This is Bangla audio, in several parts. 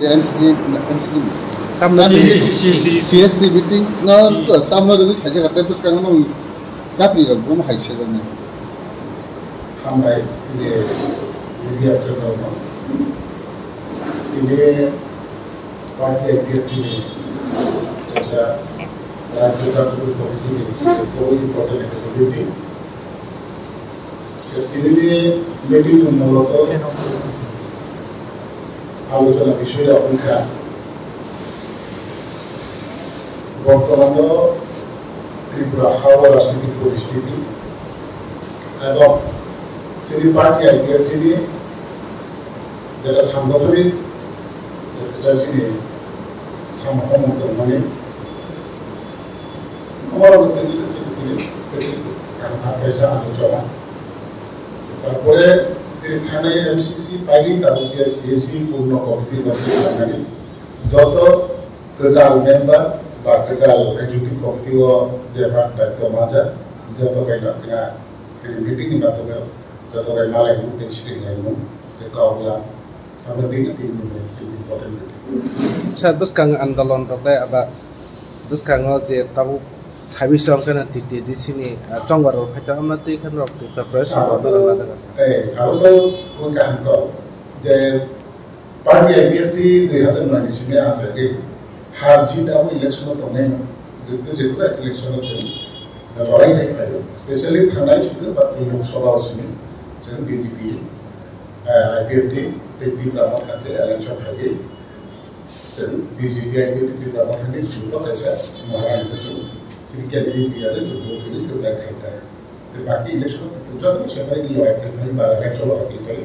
MCC CSC meeting na tamna ri khaja ka tempus kang no kapri ro bom haise jane hamrai sile media after no ine party activity ne acha राज्य का जो पॉलिसी है वो इम्पोर्टेंट है मीटिंग इसलिए मीटिंग में मूलत आलोचना विषय अपेक्षा বর্তমান ত্রিপুরা হাওয়া রাজনৈতিক পরিস্থিতি এবং তিনি পার্টি আইপিএফটি নিয়ে যেটা সাংগঠনিক যেটা তিনি সমর্থন মানে আমার মধ্যে তিনি স্পেসিফিক পয়সা আলোচনা তারপরে তিনি থানায় এমসিসি পাইনি তারপরে সিএসি পূর্ণ কমিটির মধ্যে যত টোটাল মেম্বার বা টোটাল এক্সিকিউটিভ কমিটিও যে দায়িত্ব মাজা যত গাইনা তিনি মিটিংनि মাধ্যমে যত গাই মালাই মুক্তি সিরিয়ালমু তে কাওলা আমরা তিন ইম্পর্টেন্ট সাত বছর আন্দোলন রতে আবা বছর যে তাবু সাবিস সংখ্যা টিটিডিসিনি চংবার ফাইতা আমরা তে এখান রক প্রিপারেশন করতে লাগা আছে আলো কোন কাম কো যে পার্টি আইপিএফটি 2009 সিনে আছে যে हार जीत अब इलेक्शन तो नहीं जितने जितना इलेक्शन लड़ाई नहीं खाई स्पेशली थाना लोकसभा उसमें बीजेपी आईपीएफटी तीव्र खाते इलेक्शन खाई बीजेपी आईपीएफटी तीव्र खाते जो ऐसा महाराष्ट्र कैंडिडेट दिया जो वोट के लिए खाई तो बाकी इलेक्शन तो जो सेपरेट लड़ाई खाई इलेक्शन लड़ाई खाई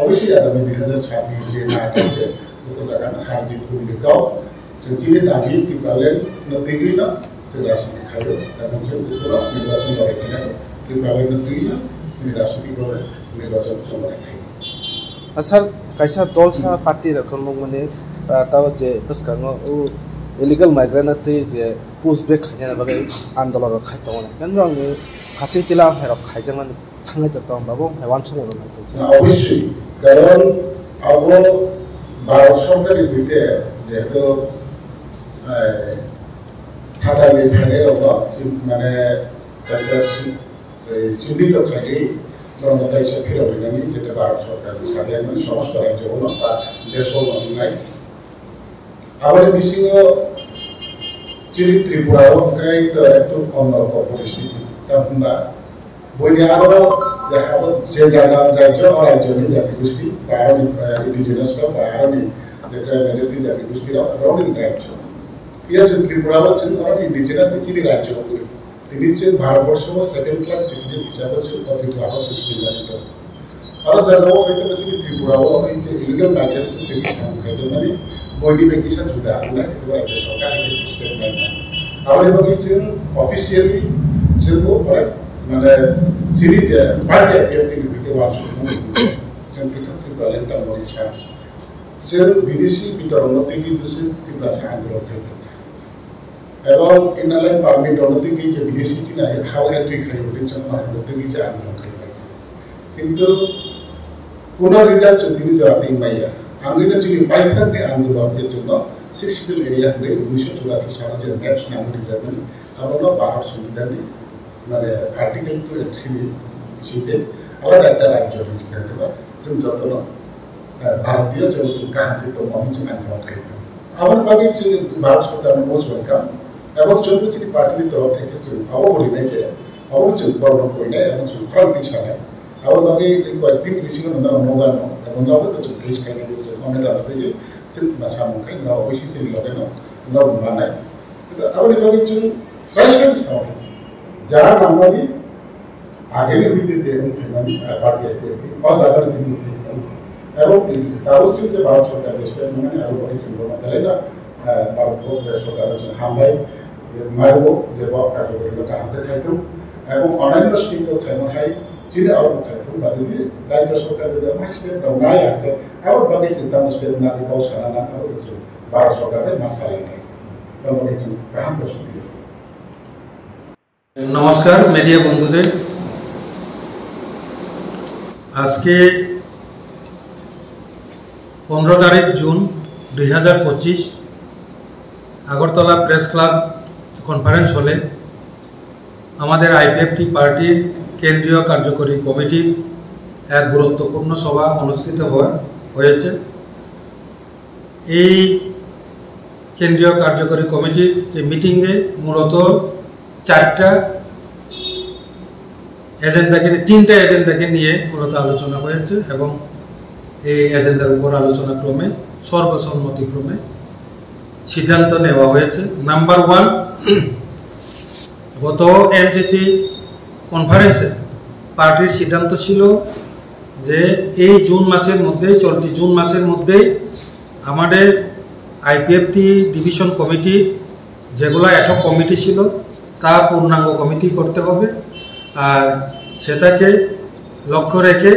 अवश्य आगामी 2026 में ना करते जो जगह हार जीत को लेकर जिन्हें दाबी की पालन नतीजे ना तो राष्ट्रीय खायो तब जो पूरा निर्वाचन लड़ाई की पालन नतीजे ना राष्ट्रीय पर निर्वाचन चलने खाई सर कैसा दल सा पार्टी रखन लोग मने तब जे बस कांगो ओ इलीगल माइग्रेंट थे जे पोस्ट बैक खाने बगे आंदोलन रखाय तो ने केन रंग खासे तिला है रखाय जंगन थांगे तो बाबू हेवान सम तो अवश्य कारण अब भारत सरकार बीते जेहेतु खाता में खाने होगा मैंने कैसे चिन्हित खाई ब्रह्मता इसे फिर अभिनंदन जेटे भारत सरकार साथे में समस्त राज्य होना बा देश होना नहीं आवारे विषय चिन्हित त्रिपुरा हो कई तो एक तो अन्य को परिस्थिति तब ना बोलियारो जहाँ वो जे जगह राज्य और राज्य में जाति गोष्ठी बाहर इंडिजिनस का बाहर में जेटे मेजॉरिटी जाति गोष्ठी रहा ब्राउनिंग राज्य यह जो त्रिपुरा और इंडिजिनस निचली राज्य होंगे निश्चय भारतवर्ष में सेकेंड क्लास सिटीजन हिसाब से त्रिपुरा से निर्धारित और जगह हयতো बस त्रिपुरा और इलीगल माइग्रेशन থেকে সামগ্রী মানে বডি বেকিশন সুদা না এটা রাজ্য সরকার এই স্টেপ নেয় আর এবং যে অফিশিয়ালি সেও করে মানে যিনি যে পার্টি আইপিএফটি নিতে পারছে সংগঠিত ত্রিপুরা লেন্টার মরিসা সে বিদেশি বিতরণ থেকে বসে ত্রিপুরা আন্দোলন করে এবং ইনালাইন পারমিট অনতি কি যে বিদেশি চিনা হাউ এন্ট্রি খাই বলে জন্য অনতি কি যে আন্দোলন খাই কিন্তু পুনর রিজাল্ট তিনি জাতি মাইয়া আঙ্গিনা চিনি পাইখান নে আন্দোলনের জন্য 60 এরিয়া হলে 1984 সালে যে ম্যাপস নাম রিজার্ভেন আমরা ভারত সংবিধানে মানে আর্টিকেল 3 সিতে আলাদা একটা রাজ্য রিজার্ভ করা जों যতন ভারতীয় যে কাহিত মহিজ আন্দোলন খাই আমার বাকি যে ভারত সরকার মোজ ওয়েলকাম এবং চন্দ্রশ্রী পার্টির তরফ থেকে বলি নাই যে অবশ্যই বর্ণন করি নাই এবং ক্রান্তি সালে আমার বাকি কয়েকদিন কৃষি নগান এবং দেশ খাইনে যে অনেক রাত থেকে চিন্তা সামুখাই না অবশ্যই চিনি লগে না মানায় কিন্তু আমার বাকি সরাসরি সামনে যারা নামানি আগে হইতে যে মানে পার্টি আইপিএফটি অজাগার দিন এবং তাও যে ভারত সরকার দেশে মানে আরো অনেক চিন্তা না না ভারত সরকার হামলাই মারবো যে কার্যকরী কাহামকে খাইতাম এবং অন্যান্য স্টেট খাইমা খাই চিনে আরো খাইতাম বা যদি রাজ্য সরকার যদি আমার স্টেট নাই আগে আবার বাকি চিন্তা স্টেট না বিকাও সারা না ভারত সরকারের মাসালে নাই এবং এই কাহাম প্রস্তুতি নমস্কার মিডিয়া বন্ধুদের আজকে 15 তারিখ June 2025 Agartala press club conference হলে আমাদের আইপিএফটি পার্টির কেন্দ্রীয় কার্যকরী কমিটির এক গুরুত্বপূর্ণ সভা অনুষ্ঠিত হয়েছে। এই কেন্দ্রীয় কার্যকরী কমিটির যে মিটিংয়ে মূলত তিনটা এজেন্ডাকে নিয়ে মূলত আলোচনা হয়েছে এবং এই এজেন্ডার উপর আলোচনা ক্রমে সর্বসম্মতিক্রমে সিদ্ধান্ত নেওয়া হয়েছে। নাম্বার 1, গত এমসিসি কনফারেন্সে পার্টির সিদ্ধান্ত ছিল যে এই চলতি জুন মাসের মধ্যেই আমাদের আইপিএফটি ডিভিশন কমিটি যেগুলো একক কমিটি ছিল তা পূর্ণাঙ্গ কমিটি করতে হবে, আর সেটাকে লক্ষ্য রেখে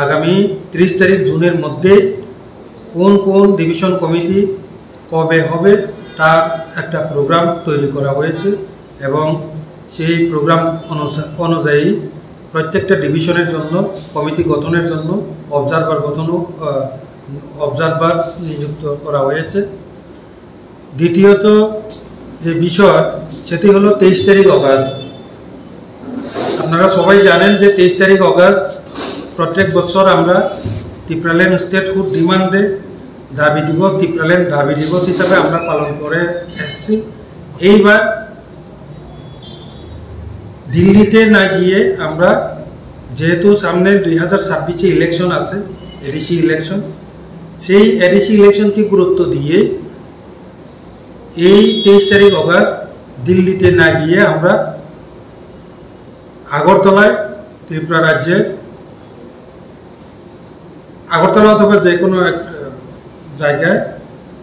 আগামী 30 তারিখ জুনের মধ্যে কোন ডিভিশন কমিটি কবে হবে তার একটা প্রোগ্রাম তৈরি করা হয়েছে এবং সেই প্রোগ্রাম অনুযায়ী প্রত্যেকটা ডিভিশনের জন্য কমিটি গঠনের জন্য অবজারভার নিযুক্ত করা হয়েছে। দ্বিতীয়ত যে বিষয় সেটি হলো 23 তারিখ অগাস্ট। আপনারা সবাই জানেন যে 23 তারিখ অগাস্ট প্রত্যেক বছর আমরা ত্রিপুরাল্যান্ড স্টেটহুড ডিমান্ডে দাবি দিবস, ত্রিপুরাল্যান্ড দাবি দিবস হিসাবে আমরা পালন করে এসেছি। এইবার দিল্লিতে না গিয়ে আমরা, যেহেতু সামনে 2026 ইলেকশন আছে, এডিসি ইলেকশন, সেই এডিসি ইলেকশনকে গুরুত্ব দিয়ে এই 23 তারিখ অগাস্ট দিল্লিতে না গিয়ে আমরা আগরতলায়, ত্রিপুরা রাজ্যের আগরতলা অথবা যে কোনো এক জায়গায়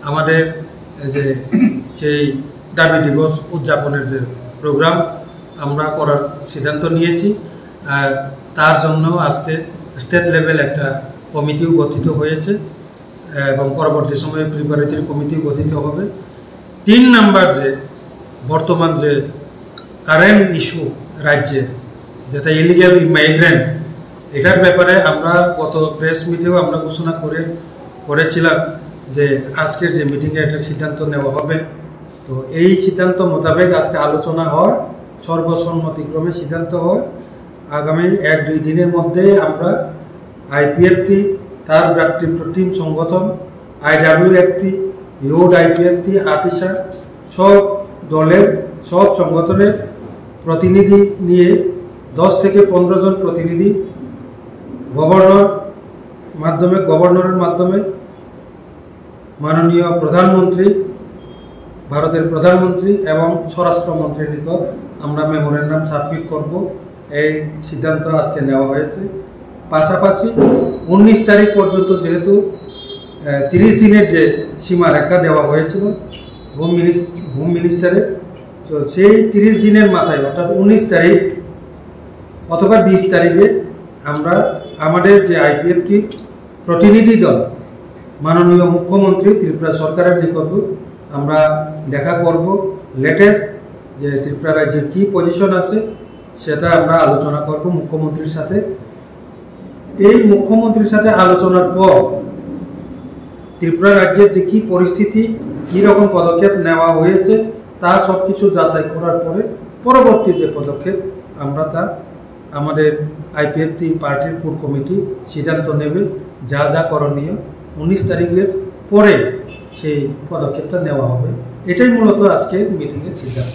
আমাদের সেই দাবি দিবস উদযাপনের যে প্রোগ্রাম আমরা করার সিদ্ধান্ত নিয়েছি। আর তার জন্য আজকে স্টেট লেভেল একটা কমিটিও গঠিত হয়েছে এবং পরবর্তী সময়ে প্রিপারেটরি কমিটিও গঠিত হবে। 3 নাম্বার যে বর্তমান যে কারেন্ট ইস্যু রাজ্যে, যেটা ইলিগাল মাইগ্রেন্ট, এটার ব্যাপারে আমরা গত প্রেস মিটেও আমরা ঘোষণা করেছিলাম যে আজকের যে মিটিংয়ে একটা সিদ্ধান্ত নেওয়া হবে। তো এই সিদ্ধান্ত মোতাবেক আজকে আলোচনা হয়, সর্বসম্মতিক্রমে সিদ্ধান্ত হয় আগামী 1-2 দিনের মধ্যে আমরা আইপিএফটি, তার ভ্রাতৃপ্রতিম সংগঠন আইডব্লিউএফটি, ইউড আইপিএফটি, আতিশা, সব দলের সব সংগঠনের প্রতিনিধি নিয়ে 10 থেকে 15 জন প্রতিনিধি গভর্নরের মাধ্যমে মাননীয় প্রধানমন্ত্রী, ভারতের প্রধানমন্ত্রী এবং স্বরাষ্ট্রমন্ত্রীর নিকট আমরা মেমোরেন্ডাম সাবমিট করব। এই সিদ্ধান্ত আজকে নেওয়া হয়েছে। পাশাপাশি 19 তারিখ পর্যন্ত, যেহেতু 30 দিনের যে সীমারেখা দেওয়া হয়েছিল হোম মিনিস্টারের, তো সেই 30 দিনের মাথায় অর্থাৎ 19 তারিখ অথবা 20 তারিখে আমরা আমাদের যে আইপিএফটি প্রতিনিধি দল মাননীয় মুখ্যমন্ত্রী ত্রিপুরা সরকারের নিকট আমরা দেখা করব। লেটেস্ট যে ত্রিপুরা রাজ্যের কী পজিশন আছে সেটা আমরা আলোচনা করব মুখ্যমন্ত্রীর সাথে। এই মুখ্যমন্ত্রীর সাথে আলোচনার পর ত্রিপুরা রাজ্যের যে কী পরিস্থিতি, কী রকম পদক্ষেপ নেওয়া হয়েছে তা সব কিছু যাচাই করার পরে পরবর্তী যে পদক্ষেপ আমরা তা আমাদের আইপিএফটি পার্টির কোর কমিটি সিদ্ধান্ত নেবে। যা করণীয় 19 তারিখের পরে সেই পদক্ষেপটা নেওয়া হবে। এটাই মূলত আজকের মিটিংয়ের সিদ্ধান্ত।